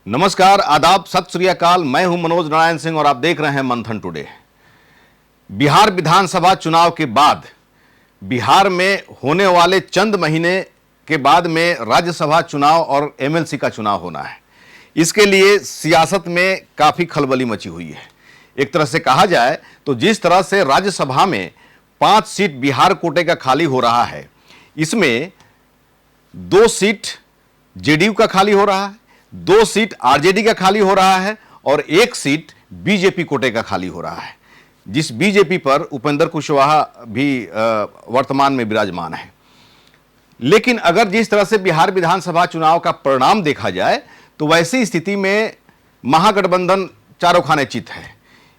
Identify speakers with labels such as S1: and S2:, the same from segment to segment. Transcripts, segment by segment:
S1: नमस्कार, आदाब, सत श्री अकाल। मैं हूं मनोज नारायण सिंह और आप देख रहे हैं मंथन टुडे। बिहार विधानसभा चुनाव के बाद बिहार में होने वाले चंद महीने के बाद में राज्यसभा चुनाव और एमएलसी का चुनाव होना है। इसके लिए सियासत में काफ़ी खलबली मची हुई है। एक तरह से कहा जाए तो जिस तरह से राज्यसभा में 5 सीट बिहार कोटे का खाली हो रहा है, इसमें 2 सीट जेडीयू का खाली हो रहा है, 2 सीट आरजेडी का खाली हो रहा है और 1 सीट बीजेपी कोटे का खाली हो रहा है, जिस बीजेपी पर उपेंद्र कुशवाहा भी वर्तमान में विराजमान है। लेकिन अगर जिस तरह से बिहार विधानसभा चुनाव का परिणाम देखा जाए तो वैसी स्थिति में महागठबंधन चारों खाने चित है।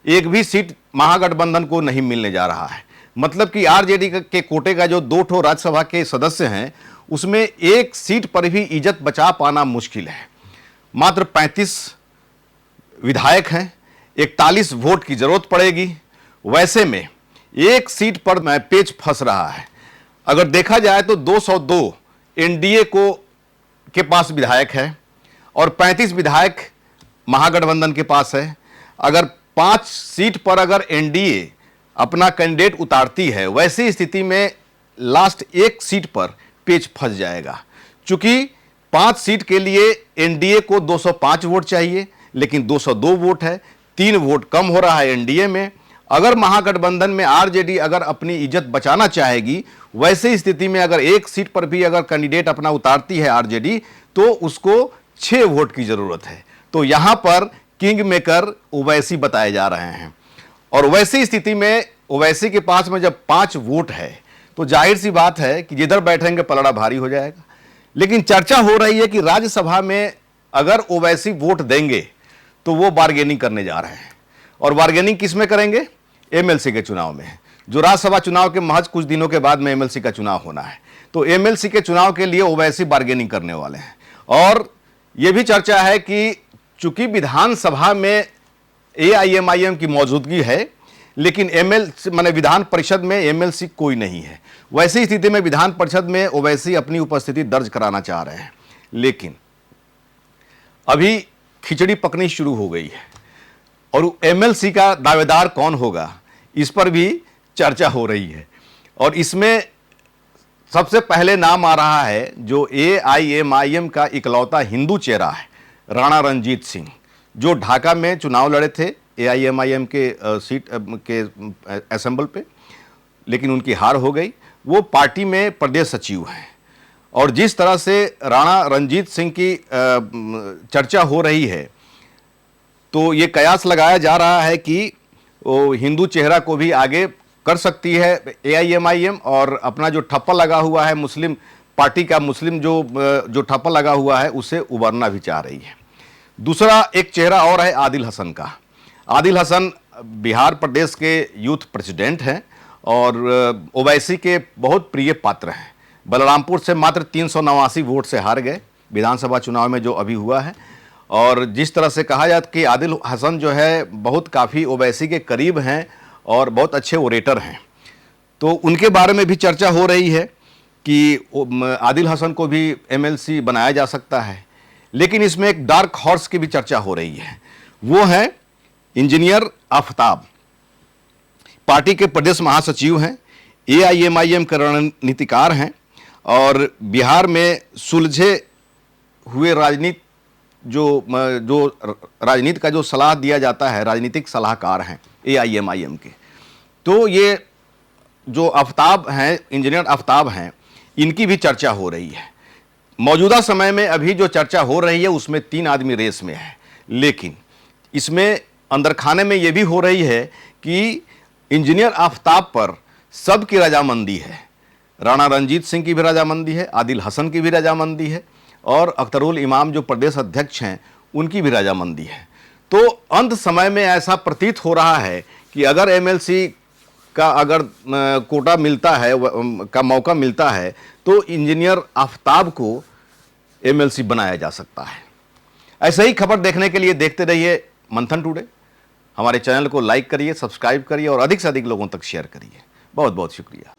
S1: एक भी सीट महागठबंधन को नहीं मिलने जा रहा है। मतलब कि आरजेडी के कोटे का जो 2 ठो राज्यसभा के सदस्य हैं, उसमें 1 सीट पर भी इज्जत बचा पाना मुश्किल है। मात्र 35 विधायक हैं, 41 वोट की जरूरत पड़ेगी। वैसे में 1 सीट पर पेच फंस रहा है। अगर देखा जाए तो 202 एनडीए के पास विधायक है और 35 विधायक महागठबंधन के पास है। अगर 5 सीट पर अगर एनडीए अपना कैंडिडेट उतारती है, वैसी स्थिति में लास्ट 1 सीट पर पेच फंस जाएगा। चूंकि 5 सीट के लिए एनडीए को 205 वोट चाहिए, लेकिन 202 वोट है, 3 वोट कम हो रहा है एनडीए में। अगर महागठबंधन में आरजेडी अगर अपनी इज्जत बचाना चाहेगी, वैसे स्थिति में अगर 1 सीट पर भी अगर कैंडिडेट अपना उतारती है आरजेडी, तो उसको 6 वोट की जरूरत है। तो यहां पर किंग मेकर ओवैसी बताए जा रहे हैं। और वैसी स्थिति में ओवैसी के पास में जब 5 वोट है तो जाहिर सी बात है कि जिधर बैठेंगे पलड़ा भारी हो जाएगा। लेकिन चर्चा हो रही है कि राज्यसभा में अगर ओवैसी वोट देंगे तो वो बार्गेनिंग करने जा रहे हैं। और बार्गेनिंग किस में करेंगे? एमएलसी के चुनाव में। जो राज्यसभा चुनाव के महज कुछ दिनों के बाद में एमएलसी का चुनाव होना है, तो एमएलसी के चुनाव के लिए ओवैसी बार्गेनिंग करने वाले हैं। और यह भी चर्चा है कि चूंकि विधानसभा में एआईएमआईएम की मौजूदगी है, लेकिन एमएलसी माने विधान परिषद में एमएलसी कोई नहीं है। वैसी स्थिति में विधान परिषद में ओवैसी अपनी उपस्थिति दर्ज कराना चाह रहे हैं। लेकिन अभी खिचड़ी पकनी शुरू हो गई है और एमएलसी का दावेदार कौन होगा, इस पर भी चर्चा हो रही है। और इसमें सबसे पहले नाम आ रहा है जो एआईएमआईएम का इकलौता हिंदू चेहरा है, राणा रणजीत सिंह, जो ढाका में चुनाव लड़े थे एआईएमआईएम के सीट के असेंबल पे, लेकिन उनकी हार हो गई। वो पार्टी में प्रदेश सचिव हैं। और जिस तरह से राणा रणजीत सिंह की चर्चा हो रही है, तो ये कयास लगाया जा रहा है कि वो हिंदू चेहरा को भी आगे कर सकती है एआईएमआईएम, और अपना जो ठप्पा लगा हुआ है मुस्लिम पार्टी का, मुस्लिम जो ठप्पा लगा हुआ है, उसे उबरना भी चाह रही है। दूसरा एक चेहरा और है आदिल हसन का। आदिल हसन बिहार प्रदेश के यूथ प्रेसिडेंट हैं और ओवैसी के बहुत प्रिय पात्र हैं। बलरामपुर से मात्र 389 वोट से हार गए विधानसभा चुनाव में जो अभी हुआ है। और जिस तरह से कहा जाता कि आदिल हसन जो है बहुत काफ़ी ओवैसी के करीब हैं और बहुत अच्छे ओरेटर हैं, तो उनके बारे में भी चर्चा हो रही है कि आदिल हसन को भी एमएलसी बनाया जा सकता है। लेकिन इसमें एक डार्क हॉर्स की भी चर्चा हो रही है। वो है इंजीनियर आफ्ताब, पार्टी के प्रदेश महासचिव हैं, एआईएमआईएम के रणनीतिकार हैं और बिहार में सुलझे हुए राजनीति जो राजनीति का जो सलाह दिया जाता है, राजनीतिक सलाहकार हैं एआईएमआईएम के। तो ये जो आफ्ताब हैं, इंजीनियर आफ्ताब हैं, इनकी भी चर्चा हो रही है। मौजूदा समय में अभी जो चर्चा हो रही है उसमें 3 आदमी रेस में है। लेकिन इसमें अंदर खाने में यह भी हो रही है कि इंजीनियर आफ्ताब पर सबकी रजामंदी है। राणा रणजीत सिंह की भी रजामंदी है, आदिल हसन की भी रजामंदी है और अख्तरुल इमाम जो प्रदेश अध्यक्ष हैं उनकी भी रजामंदी है। तो अंत समय में ऐसा प्रतीत हो रहा है कि अगर एमएलसी का अगर कोटा मिलता है, का मौका मिलता है, तो इंजीनियर आफ्ताब को एमएलसी बनाया जा सकता है। ऐसे ही खबर देखने के लिए देखते रहिए मंथन टुडे। हमारे चैनल को लाइक करिए, सब्सक्राइब करिए और अधिक से अधिक लोगों तक शेयर करिए। बहुत बहुत शुक्रिया।